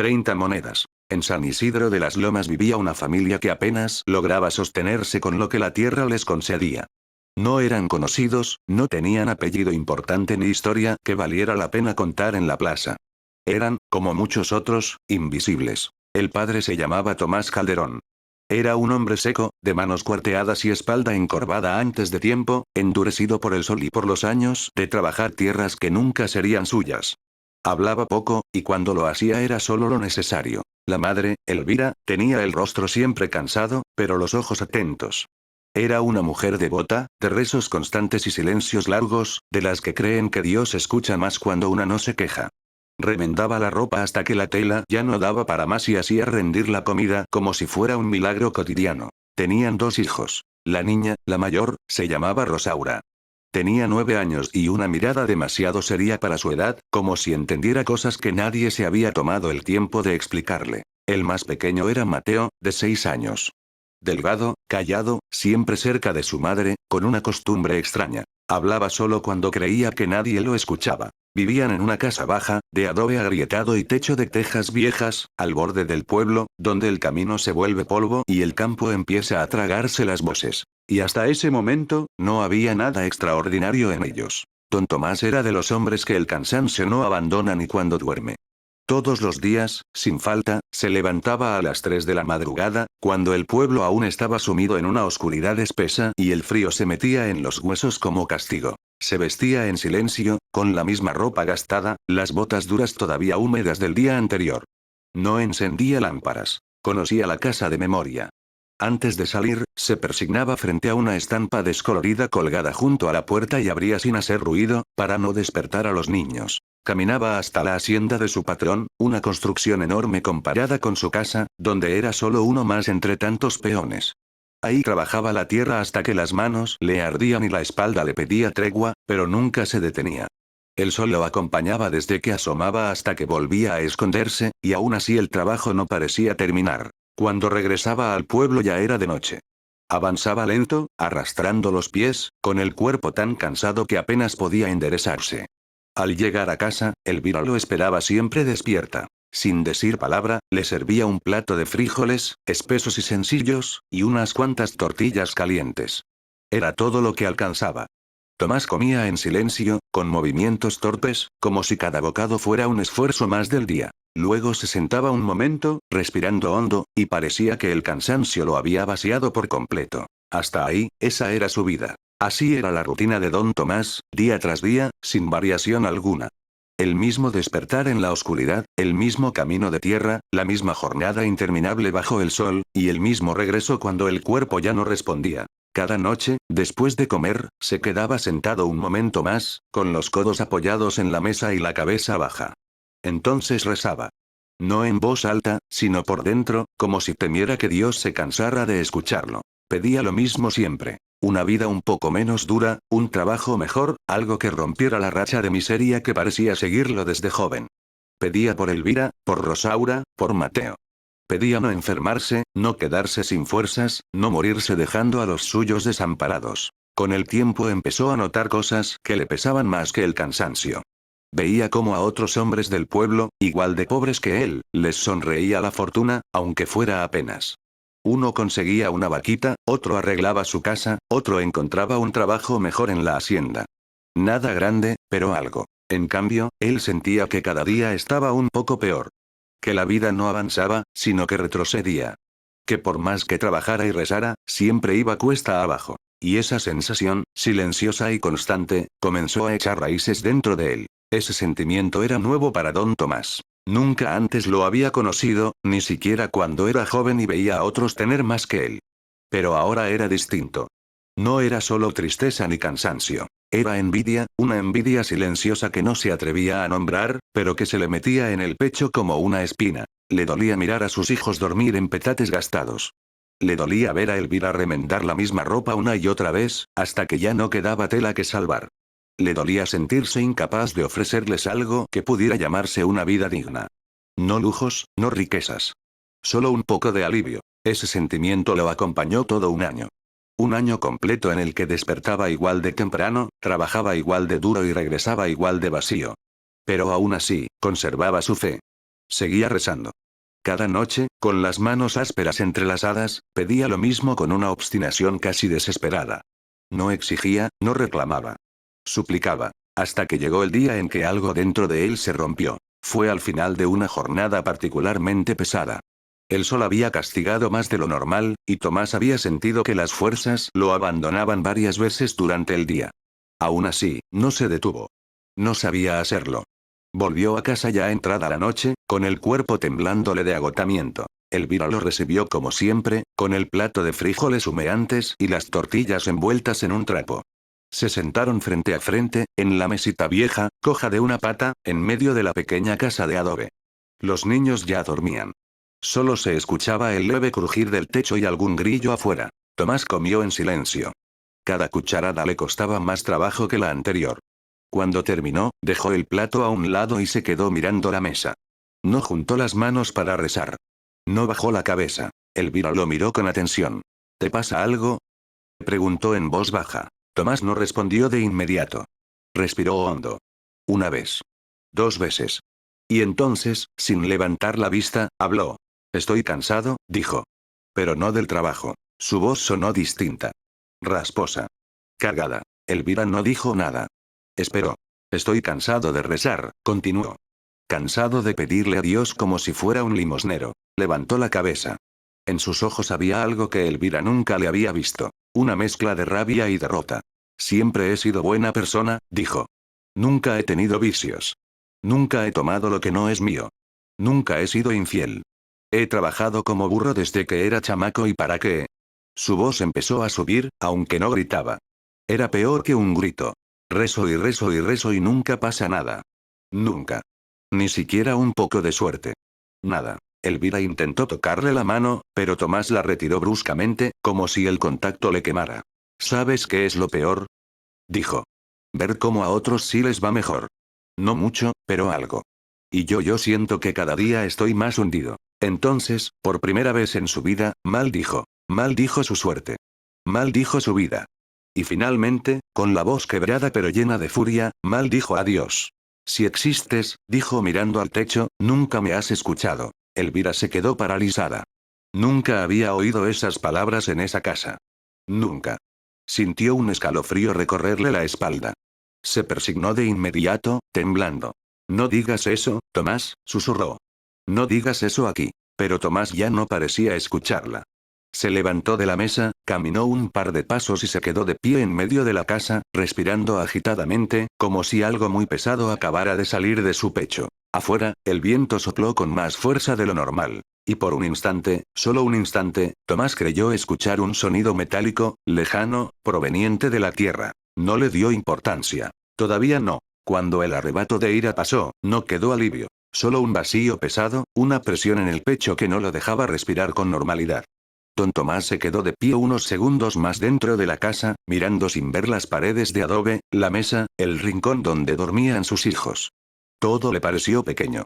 30 monedas. En San Isidro de las Lomas vivía una familia que apenas lograba sostenerse con lo que la tierra les concedía. No eran conocidos, no tenían apellido importante ni historia que valiera la pena contar en la plaza. Eran, como muchos otros, invisibles. El padre se llamaba Tomás Calderón. Era un hombre seco, de manos cuarteadas y espalda encorvada antes de tiempo, endurecido por el sol y por los años de trabajar tierras que nunca serían suyas. Hablaba poco, y cuando lo hacía era solo lo necesario. La madre, Elvira, tenía el rostro siempre cansado, pero los ojos atentos. Era una mujer devota, de rezos constantes y silencios largos, de las que creen que Dios escucha más cuando una no se queja. Remendaba la ropa hasta que la tela ya no daba para más y hacía rendir la comida como si fuera un milagro cotidiano. Tenían 2 hijos. La niña, la mayor, se llamaba Rosaura. Tenía 9 años y una mirada demasiado seria para su edad, como si entendiera cosas que nadie se había tomado el tiempo de explicarle. El más pequeño era Mateo, de 6 años. Delgado, callado, siempre cerca de su madre, con una costumbre extraña. Hablaba solo cuando creía que nadie lo escuchaba. Vivían en una casa baja, de adobe agrietado y techo de tejas viejas, al borde del pueblo, donde el camino se vuelve polvo y el campo empieza a tragarse las voces. Y hasta ese momento, no había nada extraordinario en ellos. Don Tomás era de los hombres que el cansancio no abandona ni cuando duerme. Todos los días, sin falta, se levantaba a las 3 de la madrugada, cuando el pueblo aún estaba sumido en una oscuridad espesa y el frío se metía en los huesos como castigo. Se vestía en silencio, con la misma ropa gastada, las botas duras todavía húmedas del día anterior. No encendía lámparas. Conocía la casa de memoria. Antes de salir, se persignaba frente a una estampa descolorida colgada junto a la puerta y abría sin hacer ruido, para no despertar a los niños. Caminaba hasta la hacienda de su patrón, una construcción enorme comparada con su casa, donde era solo uno más entre tantos peones. Ahí trabajaba la tierra hasta que las manos le ardían y la espalda le pedía tregua, pero nunca se detenía. El sol lo acompañaba desde que asomaba hasta que volvía a esconderse, y aún así el trabajo no parecía terminar. Cuando regresaba al pueblo ya era de noche. Avanzaba lento, arrastrando los pies, con el cuerpo tan cansado que apenas podía enderezarse. Al llegar a casa, Elvira lo esperaba siempre despierta. Sin decir palabra, le servía un plato de frijoles, espesos y sencillos, y unas cuantas tortillas calientes. Era todo lo que alcanzaba. Tomás comía en silencio, con movimientos torpes, como si cada bocado fuera un esfuerzo más del día. Luego se sentaba un momento, respirando hondo, y parecía que el cansancio lo había vaciado por completo. Hasta ahí, esa era su vida. Así era la rutina de don Tomás, día tras día, sin variación alguna. El mismo despertar en la oscuridad, el mismo camino de tierra, la misma jornada interminable bajo el sol, y el mismo regreso cuando el cuerpo ya no respondía. Cada noche, después de comer, se quedaba sentado un momento más, con los codos apoyados en la mesa y la cabeza baja. Entonces rezaba. No en voz alta, sino por dentro, como si temiera que Dios se cansara de escucharlo. Pedía lo mismo siempre. Una vida un poco menos dura, un trabajo mejor, algo que rompiera la racha de miseria que parecía seguirlo desde joven. Pedía por Elvira, por Rosaura, por Mateo. Pedía no enfermarse, no quedarse sin fuerzas, no morirse dejando a los suyos desamparados. Con el tiempo empezó a notar cosas que le pesaban más que el cansancio. Veía cómo a otros hombres del pueblo, igual de pobres que él, les sonreía la fortuna, aunque fuera apenas. Uno conseguía una vaquita, otro arreglaba su casa, otro encontraba un trabajo mejor en la hacienda. Nada grande, pero algo. En cambio, él sentía que cada día estaba un poco peor. Que la vida no avanzaba, sino que retrocedía. Que por más que trabajara y rezara, siempre iba cuesta abajo. Y esa sensación, silenciosa y constante, comenzó a echar raíces dentro de él. Ese sentimiento era nuevo para don Tomás. Nunca antes lo había conocido, ni siquiera cuando era joven y veía a otros tener más que él. Pero ahora era distinto. No era solo tristeza ni cansancio. Era envidia, una envidia silenciosa que no se atrevía a nombrar, pero que se le metía en el pecho como una espina. Le dolía mirar a sus hijos dormir en petates gastados. Le dolía ver a Elvira remendar la misma ropa una y otra vez, hasta que ya no quedaba tela que salvar. Le dolía sentirse incapaz de ofrecerles algo que pudiera llamarse una vida digna. No lujos, no riquezas. Solo un poco de alivio. Ese sentimiento lo acompañó todo un año. Un año completo en el que despertaba igual de temprano, trabajaba igual de duro y regresaba igual de vacío. Pero aún así, conservaba su fe. Seguía rezando. Cada noche, con las manos ásperas entrelazadas, pedía lo mismo con una obstinación casi desesperada. No exigía, no reclamaba. Suplicaba. Hasta que llegó el día en que algo dentro de él se rompió. Fue al final de una jornada particularmente pesada. El sol había castigado más de lo normal, y Tomás había sentido que las fuerzas lo abandonaban varias veces durante el día. Aún así, no se detuvo. No sabía hacerlo. Volvió a casa ya entrada la noche, con el cuerpo temblándole de agotamiento. Elvira lo recibió como siempre, con el plato de frijoles humeantes y las tortillas envueltas en un trapo. Se sentaron frente a frente, en la mesita vieja, coja de una pata, en medio de la pequeña casa de adobe. Los niños ya dormían. Solo se escuchaba el leve crujir del techo y algún grillo afuera. Tomás comió en silencio. Cada cucharada le costaba más trabajo que la anterior. Cuando terminó, dejó el plato a un lado y se quedó mirando la mesa. No juntó las manos para rezar. No bajó la cabeza. Elvira lo miró con atención. ¿Te pasa algo?, preguntó en voz baja. Tomás no respondió de inmediato. Respiró hondo. Una vez. 2 veces. Y entonces, sin levantar la vista, habló. Estoy cansado, dijo. Pero no del trabajo. Su voz sonó distinta. Rasposa. Cargada. Elvira no dijo nada. Esperó. Estoy cansado de rezar, continuó. Cansado de pedirle a Dios como si fuera un limosnero. Levantó la cabeza. En sus ojos había algo que Elvira nunca le había visto. Una mezcla de rabia y derrota. Siempre he sido buena persona, dijo. Nunca he tenido vicios. Nunca he tomado lo que no es mío. Nunca he sido infiel. He trabajado como burro desde que era chamaco y ¿para qué? Su voz empezó a subir, aunque no gritaba. Era peor que un grito. Rezo y rezo y rezo y nunca pasa nada. Nunca. Ni siquiera un poco de suerte. Nada. Elvira intentó tocarle la mano, pero Tomás la retiró bruscamente, como si el contacto le quemara. ¿Sabes qué es lo peor?, dijo. Ver cómo a otros sí les va mejor. No mucho, pero algo. Y yo siento que cada día estoy más hundido. Entonces, por primera vez en su vida, maldijo. Maldijo su suerte. Maldijo su vida. Y finalmente, con la voz quebrada pero llena de furia, maldijo a Dios. Si existes, dijo mirando al techo, nunca me has escuchado. Elvira se quedó paralizada. Nunca había oído esas palabras en esa casa. Nunca. Sintió un escalofrío recorrerle la espalda. Se persignó de inmediato, temblando. No digas eso, Tomás, susurró. No digas eso aquí. Pero Tomás ya no parecía escucharla. Se levantó de la mesa, caminó un par de pasos y se quedó de pie en medio de la casa, respirando agitadamente, como si algo muy pesado acabara de salir de su pecho. Afuera, el viento sopló con más fuerza de lo normal. Y por un instante, solo un instante, Tomás creyó escuchar un sonido metálico, lejano, proveniente de la tierra. No le dio importancia. Todavía no. Cuando el arrebato de ira pasó, no quedó alivio. Solo un vacío pesado, una presión en el pecho que no lo dejaba respirar con normalidad. Don Tomás se quedó de pie unos segundos más dentro de la casa, mirando sin ver las paredes de adobe, la mesa, el rincón donde dormían sus hijos. Todo le pareció pequeño.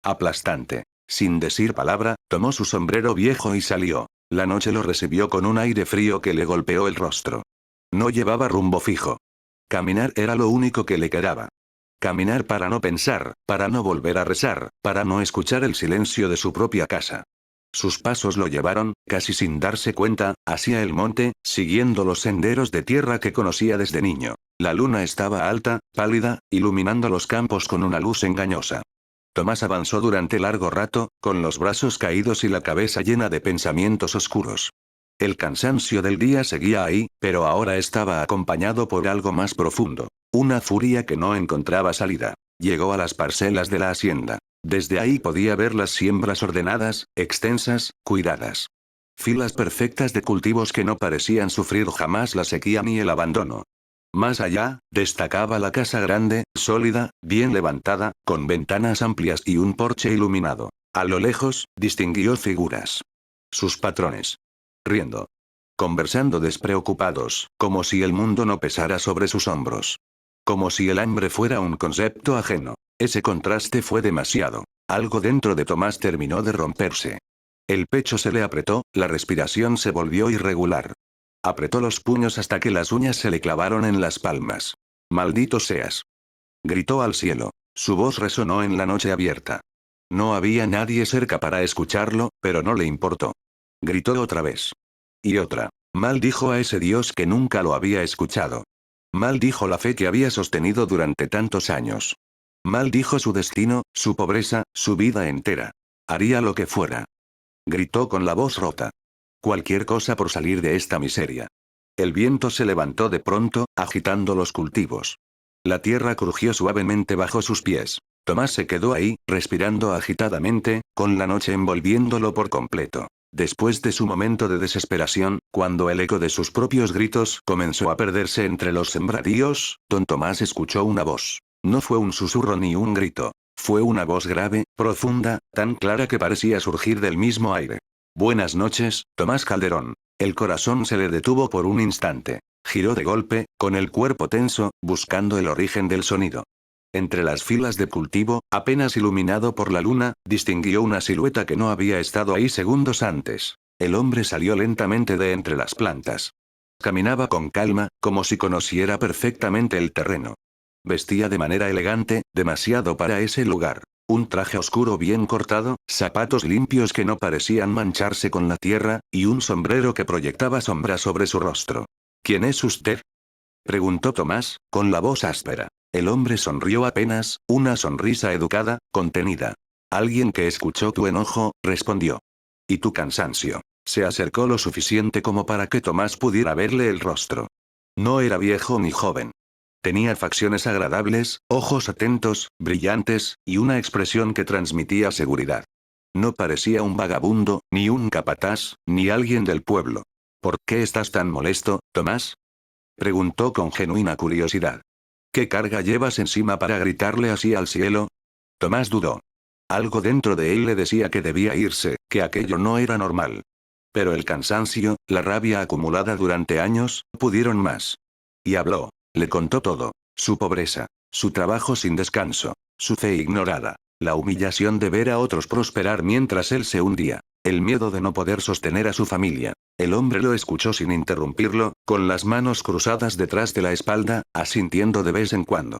Aplastante. Sin decir palabra, tomó su sombrero viejo y salió. La noche lo recibió con un aire frío que le golpeó el rostro. No llevaba rumbo fijo. Caminar era lo único que le quedaba. Caminar para no pensar, para no volver a rezar, para no escuchar el silencio de su propia casa. Sus pasos lo llevaron, casi sin darse cuenta, hacia el monte, siguiendo los senderos de tierra que conocía desde niño. La luna estaba alta, pálida, iluminando los campos con una luz engañosa. Tomás avanzó durante largo rato, con los brazos caídos y la cabeza llena de pensamientos oscuros. El cansancio del día seguía ahí, pero ahora estaba acompañado por algo más profundo. Una furia que no encontraba salida. Llegó a las parcelas de la hacienda. Desde ahí podía ver las siembras ordenadas, extensas, cuidadas. Filas perfectas de cultivos que no parecían sufrir jamás la sequía ni el abandono. Más allá, destacaba la casa grande, sólida, bien levantada, con ventanas amplias y un porche iluminado. A lo lejos, distinguió figuras. Sus patrones. Riendo. Conversando despreocupados, como si el mundo no pesara sobre sus hombros. Como si el hambre fuera un concepto ajeno. Ese contraste fue demasiado. Algo dentro de Tomás terminó de romperse. El pecho se le apretó, la respiración se volvió irregular. Apretó los puños hasta que las uñas se le clavaron en las palmas. «Maldito seas», gritó al cielo. Su voz resonó en la noche abierta. No había nadie cerca para escucharlo, pero no le importó. Gritó otra vez. Y otra. Maldijo a ese Dios que nunca lo había escuchado. Maldijo la fe que había sostenido durante tantos años. Maldijo su destino, su pobreza, su vida entera. Haría lo que fuera. Gritó con la voz rota. Cualquier cosa por salir de esta miseria. El viento se levantó de pronto, agitando los cultivos. La tierra crujió suavemente bajo sus pies. Tomás se quedó ahí, respirando agitadamente, con la noche envolviéndolo por completo. Después de su momento de desesperación, cuando el eco de sus propios gritos comenzó a perderse entre los sembradíos, don Tomás escuchó una voz. No fue un susurro ni un grito. Fue una voz grave, profunda, tan clara que parecía surgir del mismo aire. Buenas noches, Tomás Calderón. El corazón se le detuvo por un instante. Giró de golpe, con el cuerpo tenso, buscando el origen del sonido. Entre las filas de cultivo, apenas iluminado por la luna, distinguió una silueta que no había estado ahí segundos antes. El hombre salió lentamente de entre las plantas. Caminaba con calma, como si conociera perfectamente el terreno. Vestía de manera elegante, demasiado para ese lugar. Un traje oscuro bien cortado, zapatos limpios que no parecían mancharse con la tierra, y un sombrero que proyectaba sombra sobre su rostro. ¿Quién es usted?, preguntó Tomás, con la voz áspera. El hombre sonrió apenas, una sonrisa educada, contenida. Alguien que escuchó tu enojo, respondió. Y tu cansancio. Se acercó lo suficiente como para que Tomás pudiera verle el rostro. No era viejo ni joven. Tenía facciones agradables, ojos atentos, brillantes, y una expresión que transmitía seguridad. No parecía un vagabundo, ni un capataz, ni alguien del pueblo. ¿Por qué estás tan molesto, Tomás?, preguntó con genuina curiosidad. ¿Qué carga llevas encima para gritarle así al cielo? Tomás dudó. Algo dentro de él le decía que debía irse, que aquello no era normal. Pero el cansancio, la rabia acumulada durante años, pudieron más. Y habló. Le contó todo. Su pobreza. Su trabajo sin descanso. Su fe ignorada. La humillación de ver a otros prosperar mientras él se hundía. El miedo de no poder sostener a su familia. El hombre lo escuchó sin interrumpirlo, con las manos cruzadas detrás de la espalda, asintiendo de vez en cuando.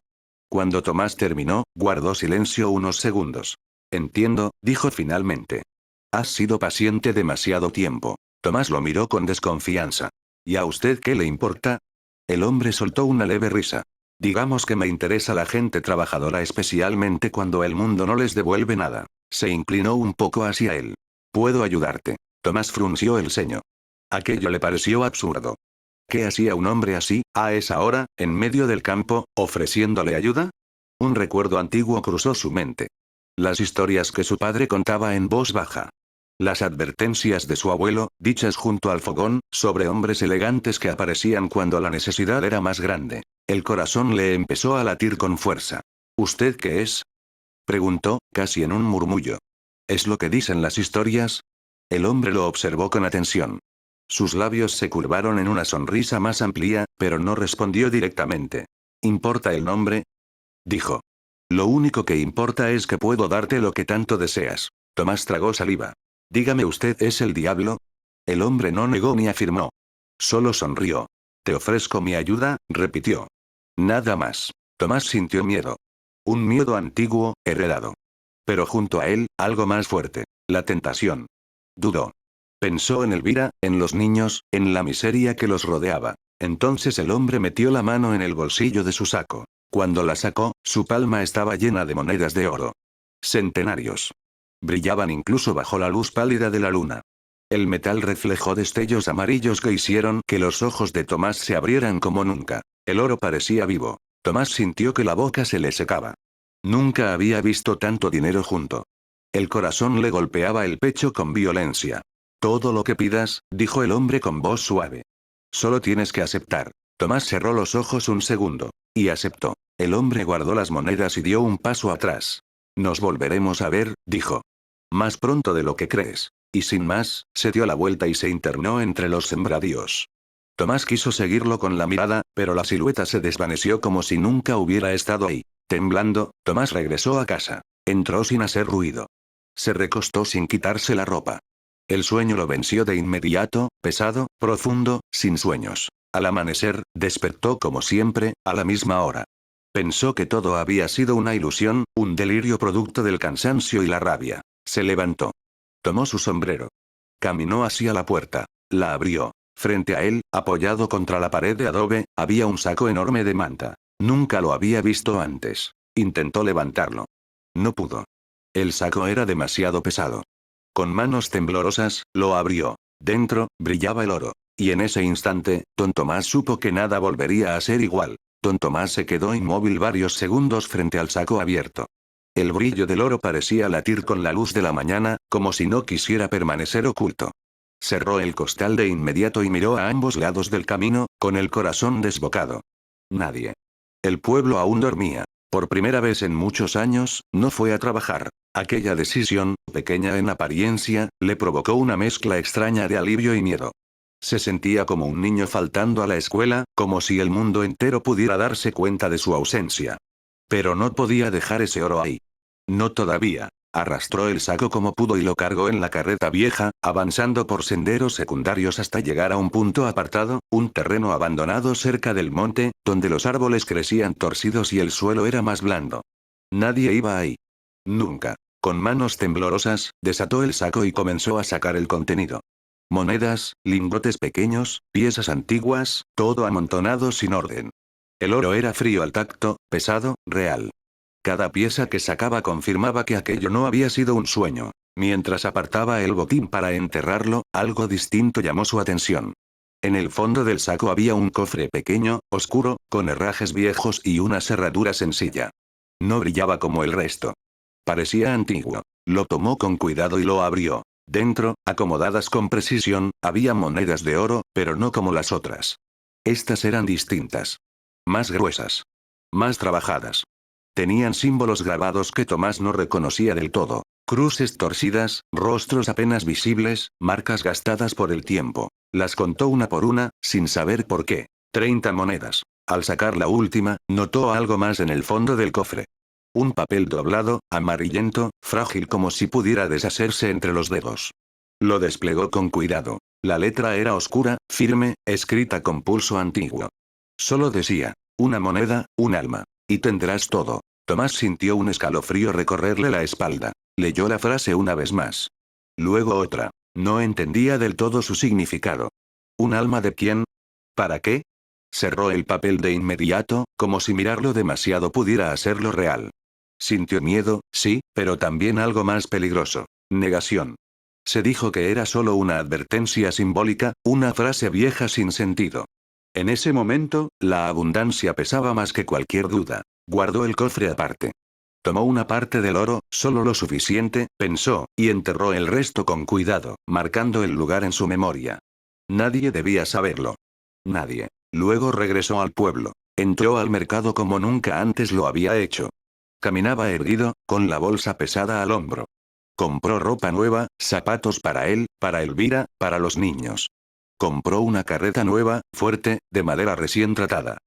Cuando Tomás terminó, guardó silencio unos segundos. Entiendo, dijo finalmente. Has sido paciente demasiado tiempo. Tomás lo miró con desconfianza. ¿Y a usted qué le importa? El hombre soltó una leve risa. Digamos que me interesa la gente trabajadora, especialmente cuando el mundo no les devuelve nada. Se inclinó un poco hacia él. Puedo ayudarte. Tomás frunció el ceño. Aquello le pareció absurdo. ¿Qué hacía un hombre así, a esa hora, en medio del campo, ofreciéndole ayuda? Un recuerdo antiguo cruzó su mente. Las historias que su padre contaba en voz baja. Las advertencias de su abuelo, dichas junto al fogón, sobre hombres elegantes que aparecían cuando la necesidad era más grande. El corazón le empezó a latir con fuerza. ¿Usted qué es?, preguntó, casi en un murmullo. ¿Es lo que dicen las historias? El hombre lo observó con atención. Sus labios se curvaron en una sonrisa más amplia, pero no respondió directamente. ¿Importa el nombre?, dijo. Lo único que importa es que puedo darte lo que tanto deseas. Tomás tragó saliva. Dígame, ¿usted es el diablo? El hombre no negó ni afirmó. Solo sonrió. Te ofrezco mi ayuda, repitió. Nada más. Tomás sintió miedo. Un miedo antiguo, heredado. Pero junto a él, algo más fuerte. La tentación. Dudó. Pensó en Elvira, en los niños, en la miseria que los rodeaba. Entonces el hombre metió la mano en el bolsillo de su saco. Cuando la sacó, su palma estaba llena de monedas de oro. Centenarios. Brillaban incluso bajo la luz pálida de la luna. El metal reflejó destellos amarillos que hicieron que los ojos de Tomás se abrieran como nunca. El oro parecía vivo. Tomás sintió que la boca se le secaba. Nunca había visto tanto dinero junto. El corazón le golpeaba el pecho con violencia. Todo lo que pidas, dijo el hombre con voz suave. Solo tienes que aceptar. Tomás cerró los ojos un segundo. Y aceptó. El hombre guardó las monedas y dio un paso atrás. Nos volveremos a ver, dijo. Más pronto de lo que crees. Y sin más, se dio la vuelta y se internó entre los sembradíos. Tomás quiso seguirlo con la mirada, pero la silueta se desvaneció como si nunca hubiera estado ahí. Temblando, Tomás regresó a casa. Entró sin hacer ruido. Se recostó sin quitarse la ropa. El sueño lo venció de inmediato, pesado, profundo, sin sueños. Al amanecer, despertó como siempre, a la misma hora. Pensó que todo había sido una ilusión, un delirio producto del cansancio y la rabia. Se levantó. Tomó su sombrero. Caminó hacia la puerta. La abrió. Frente a él, apoyado contra la pared de adobe, había un saco enorme de manta. Nunca lo había visto antes. Intentó levantarlo. No pudo. El saco era demasiado pesado. Con manos temblorosas, lo abrió. Dentro, brillaba el oro. Y en ese instante, Don Tomás supo que nada volvería a ser igual. Don Tomás se quedó inmóvil varios segundos frente al saco abierto. El brillo del oro parecía latir con la luz de la mañana, como si no quisiera permanecer oculto. Cerró el costal de inmediato y miró a ambos lados del camino, con el corazón desbocado. Nadie. El pueblo aún dormía. Por primera vez en muchos años, no fue a trabajar. Aquella decisión, pequeña en apariencia, le provocó una mezcla extraña de alivio y miedo. Se sentía como un niño faltando a la escuela, como si el mundo entero pudiera darse cuenta de su ausencia. Pero no podía dejar ese oro ahí. No todavía. Arrastró el saco como pudo y lo cargó en la carreta vieja, avanzando por senderos secundarios hasta llegar a un punto apartado, un terreno abandonado cerca del monte, donde los árboles crecían torcidos y el suelo era más blando. Nadie iba ahí. Nunca. Con manos temblorosas, desató el saco y comenzó a sacar el contenido. Monedas, lingotes pequeños, piezas antiguas, todo amontonado sin orden. El oro era frío al tacto, pesado, real. Cada pieza que sacaba confirmaba que aquello no había sido un sueño. Mientras apartaba el botín para enterrarlo, algo distinto llamó su atención. En el fondo del saco había un cofre pequeño, oscuro, con herrajes viejos y una cerradura sencilla. No brillaba como el resto. Parecía antiguo. Lo tomó con cuidado y lo abrió. Dentro, acomodadas con precisión, había monedas de oro, pero no como las otras. Estas eran distintas. Más gruesas. Más trabajadas. Tenían símbolos grabados que Tomás no reconocía del todo. Cruces torcidas, rostros apenas visibles, marcas gastadas por el tiempo. Las contó una por una, sin saber por qué. 30 monedas. Al sacar la última, notó algo más en el fondo del cofre. Un papel doblado, amarillento, frágil como si pudiera deshacerse entre los dedos. Lo desplegó con cuidado. La letra era oscura, firme, escrita con pulso antiguo. Solo decía, una moneda, un alma. Y tendrás todo. Tomás sintió un escalofrío recorrerle la espalda. Leyó la frase una vez más. Luego otra. No entendía del todo su significado. ¿Un alma de quién? ¿Para qué? Cerró el papel de inmediato, como si mirarlo demasiado pudiera hacerlo real. Sintió miedo, sí, pero también algo más peligroso. Negación. Se dijo que era solo una advertencia simbólica, una frase vieja sin sentido. En ese momento, la abundancia pesaba más que cualquier duda. Guardó el cofre aparte. Tomó una parte del oro, solo lo suficiente, pensó, y enterró el resto con cuidado, marcando el lugar en su memoria. Nadie debía saberlo. Nadie. Luego regresó al pueblo. Entró al mercado como nunca antes lo había hecho. Caminaba erguido, con la bolsa pesada al hombro. Compró ropa nueva, zapatos para él, para Elvira, para los niños. Compró una carreta nueva, fuerte, de madera recién tratada.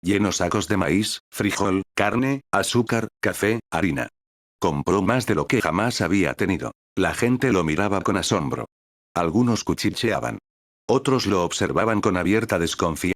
Llenó sacos de maíz, frijol, carne, azúcar, café, harina. Compró más de lo que jamás había tenido. La gente lo miraba con asombro. Algunos cuchicheaban. Otros lo observaban con abierta desconfianza.